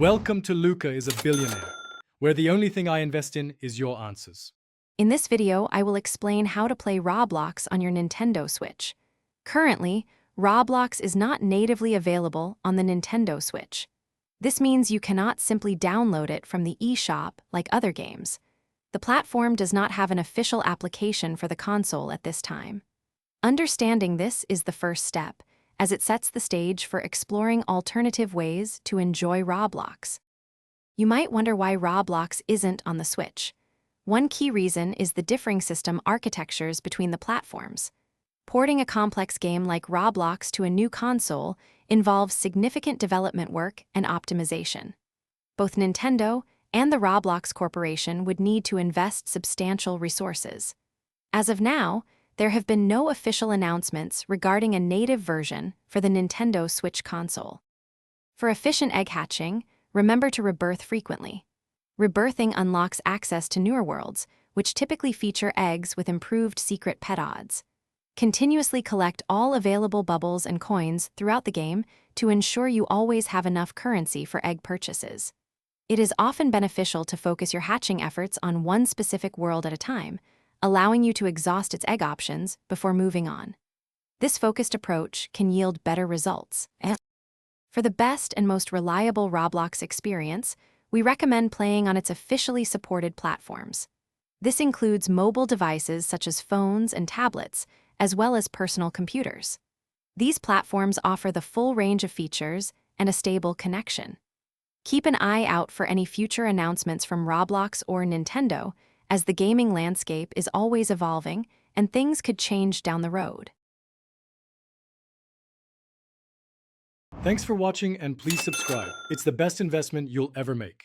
Welcome to Luca is a Billionaire, where the only thing I invest in is your answers. In this video, I will explain how to play Roblox on your Nintendo Switch. Currently, Roblox is not natively available on the Nintendo Switch. This means you cannot simply download it from the eShop like other games. The platform does not have an official application for the console at this time. Understanding this is the first step, as it sets the stage for exploring alternative ways to enjoy Roblox. You might wonder why Roblox isn't on the Switch. One key reason is the differing system architectures between the platforms. Porting a complex game like Roblox to a new console involves significant development work and optimization. Both Nintendo and the Roblox Corporation would need to invest substantial resources. As of now, there have been no official announcements regarding a native version for the Nintendo Switch console. For efficient egg hatching, remember to rebirth frequently. Rebirthing unlocks access to newer worlds, which typically feature eggs with improved secret pet odds. Continuously collect all available bubbles and coins throughout the game to ensure you always have enough currency for egg purchases. It is often beneficial to focus your hatching efforts on one specific world at a time, allowing you to exhaust its egg options before moving on. This focused approach can yield better results. For the best and most reliable Roblox experience, we recommend playing on its officially supported platforms. This includes mobile devices such as phones and tablets, as well as personal computers. These platforms offer the full range of features and a stable connection. Keep an eye out for any future announcements from Roblox or Nintendo, as the gaming landscape is always evolving and things could change down the road. Thanks for watching and please subscribe. It's the best investment you'll ever make.